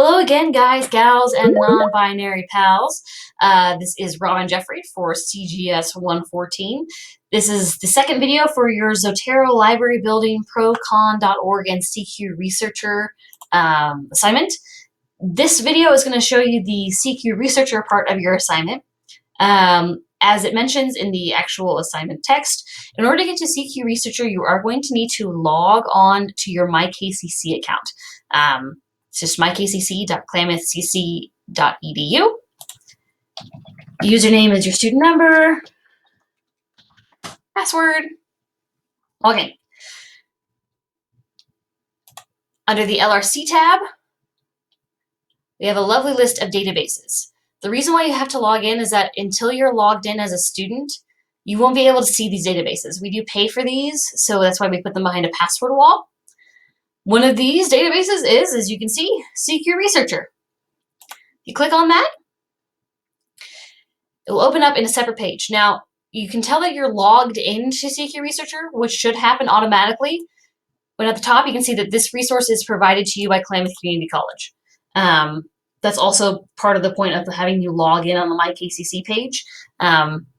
Hello again, guys, gals, and non-binary pals. This is Robin Jeffrey for CGS 114. This is the second video for your Zotero Library Building Procon.org and CQ Researcher assignment. This video is going to show you the CQ Researcher part of your assignment. As it mentions in the actual assignment text, in order to get to CQ Researcher, you are going to need to log on to your MyKCC account. It's just mykcc.klamathcc.edu. Username is your student number. Password. Login. Under the LRC tab, we have a lovely list of databases. The reason why you have to log in is that until you're logged in as a student, you won't be able to see these databases. We do pay for these, so that's why we put them behind a password wall. One of these databases is, as you can see, CQ Researcher. You click on that, it will open up in a separate page. Now, you can tell that you're logged into CQ Researcher, which should happen automatically. When at the top, you can see that this resource is provided to you by Klamath Community College. That's also part of the point of having you log in on the MyKCC page,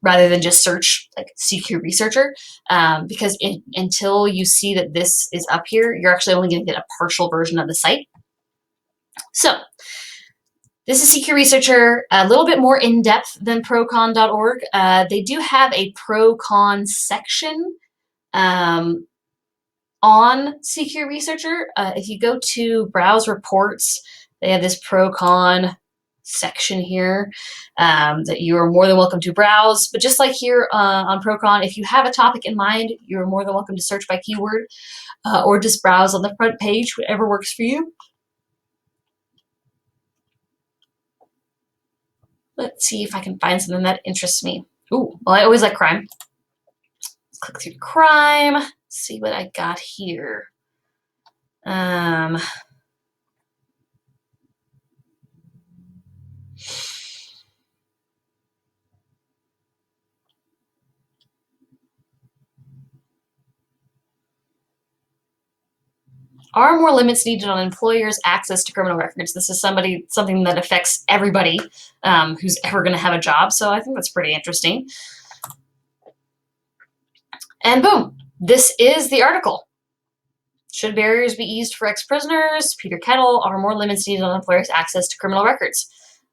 rather than just search like CQ Researcher, because until you see that this is up here, you're actually only going to get a partial version of the site. So, this is CQ Researcher, a little bit more in-depth than Procon.org. They do have a Procon section on CQ Researcher. If you go to Browse Reports, they have this Procon section here that you are more than welcome to browse. But just like here on Procon, if you have a topic in mind, you're more than welcome to search by keyword or just browse on the front page, whatever works for you. Let's see if I can find something that interests me. Ooh, well, I always like crime. Let's click through crime, see what I got here. Are more limits needed on employers' access to criminal records? This is something that affects everybody who's ever going to have a job, so I think that's pretty interesting. And boom, this is the article. Should barriers be eased for ex-prisoners? Peter Kettle. Are more limits needed on employers' access to criminal records?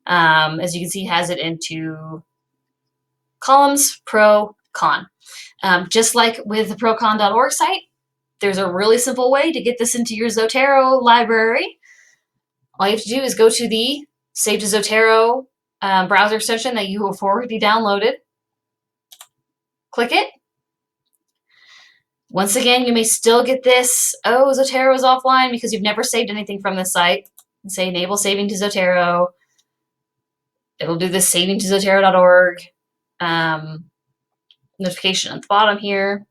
As you can see, has it into columns, pro, con. Just like with the Procon.org site, there's a really simple way to get this into your Zotero library. All you have to do is go to the Save to Zotero browser extension that you have already downloaded. Click it. Once again, you may still get this, oh, Zotero is offline because you've never saved anything from this site. And say enable saving to Zotero. It'll do this saving to Zotero.org notification at the bottom here.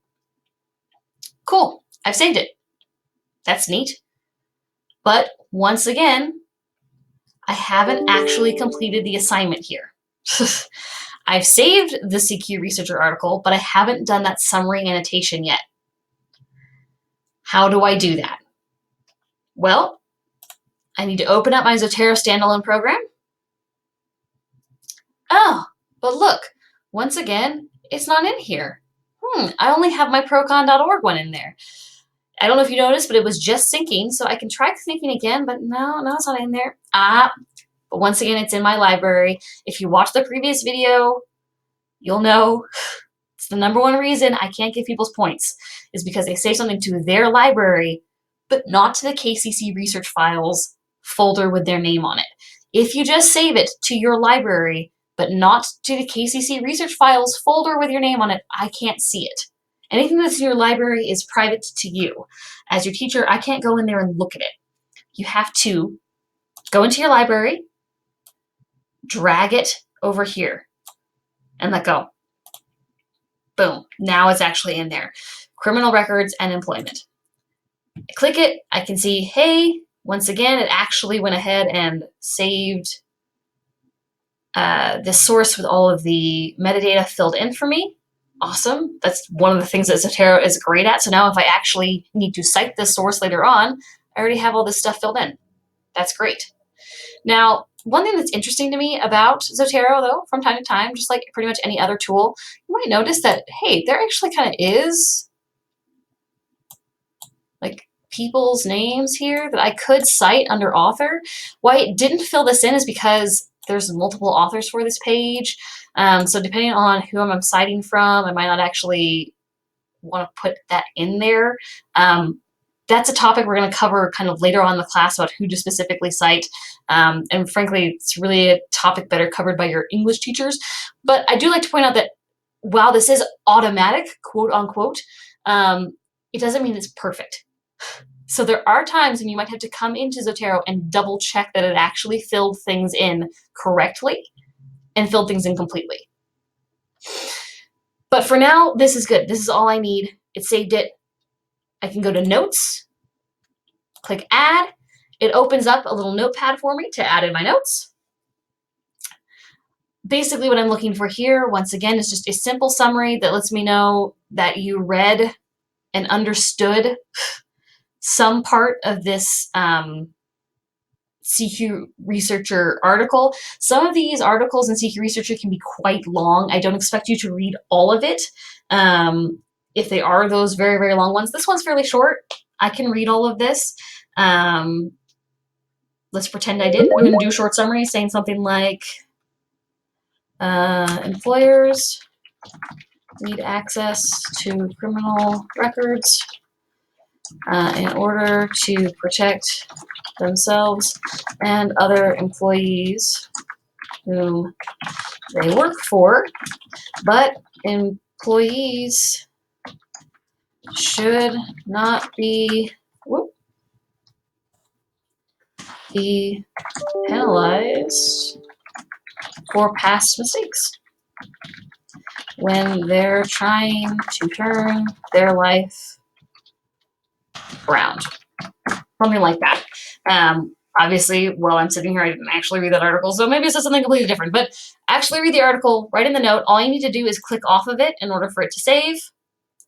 Cool. I've saved it. That's neat. But once again, I haven't actually completed the assignment here. I've saved the CQ Researcher article, but I haven't done that summary annotation yet. How do I do that? Well, I need to open up my Zotero standalone program. Oh, but look, once again, it's not in here. I only have my Procon.org one in there. I don't know if you noticed, but it was just syncing, so I can try syncing again, but no, it's not in there. But once again, it's in my library. If you watched the previous video, you'll know it's the #1 reason I can't give people's points is because they save something to their library, but not to the KCC Research Files folder with their name on it. If you just save it to your library, but not to the KCC Research Files folder with your name on it, I can't see it. Anything that's in your library is private to you. As your teacher, I can't go in there and look at it. You have to go into your library, drag it over here, and let go. Boom. Now it's actually in there. Criminal records and employment. I click it. I can see, hey, once again, it actually went ahead and saved this source with all of the metadata filled in for me. Awesome. That's one of the things that Zotero is great at. So now if I actually need to cite this source later on, I already have all this stuff filled in. That's great. Now, one thing that's interesting to me about Zotero, though, from time to time, just like pretty much any other tool, you might notice that, hey, there actually kind of is like people's names here that I could cite under author. Why it didn't fill this in is because there's multiple authors for this page. So depending on who I'm citing from, I might not actually want to put that in there. That's a topic we're going to cover kind of later on in the class about who to specifically cite. And frankly, it's really a topic better covered by your English teachers. But I do like to point out that while this is automatic, quote unquote, it doesn't mean it's perfect. So there are times when you might have to come into Zotero and double check that it actually filled things in correctly and filled things in completely. But for now, this is good. This is all I need. It saved it. I can go to Notes, click Add. It opens up a little notepad for me to add in my notes. Basically what I'm looking for here, once again, is just a simple summary that lets me know that you read and understood some part of this CQ Researcher article. Some of these articles in CQ Researcher can be quite long. I don't expect you to read all of it. If they are those very, very long ones, this one's fairly short. I can read all of this. Let's pretend I did. I'm going to do a short summary saying something like, employers need access to criminal records in order to protect themselves and other employees whom they work for, but employees should not be penalized for past mistakes when they're trying to turn their life around. Something like that. Obviously, while I'm sitting here, I didn't actually read that article, so maybe it says something completely different, but actually read the article, write in the note. All you need to do is click off of it in order for it to save.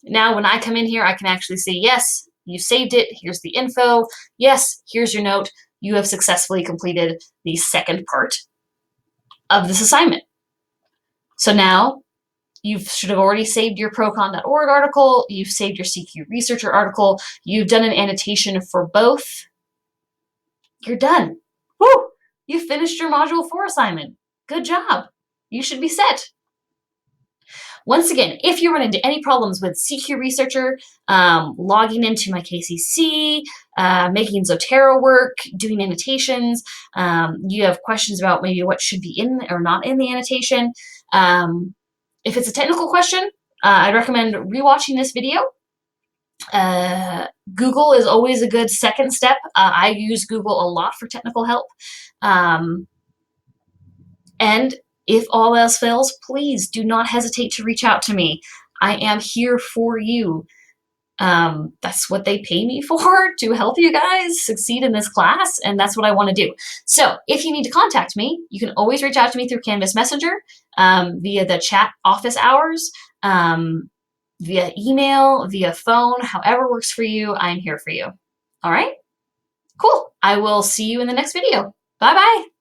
Now, when I come in here, I can actually see, yes, you saved it. Here's the info. Yes, here's your note. You have successfully completed the second part of this assignment. So now you should have already saved your procon.org article. You've saved your CQ Researcher article. You've done an annotation for both. You're done. Woo! You finished your Module 4 assignment. Good job. You should be set. Once again, if you run into any problems with CQ Researcher, logging into my KCC, making Zotero work, doing annotations, you have questions about maybe what should be in or not in the annotation, if it's a technical question, I'd recommend rewatching this video. Google is always a good second step. I use Google a lot for technical help. And if all else fails, please do not hesitate to reach out to me. I am here for you. That's what they pay me for, to help you guys succeed in this class, and that's what I want to do. So if you need to contact me, you can always reach out to me through Canvas Messenger, via the chat office hours, via email, via phone, however works for you. I'm here for you. All right? Cool. I will see you in the next video. Bye-bye.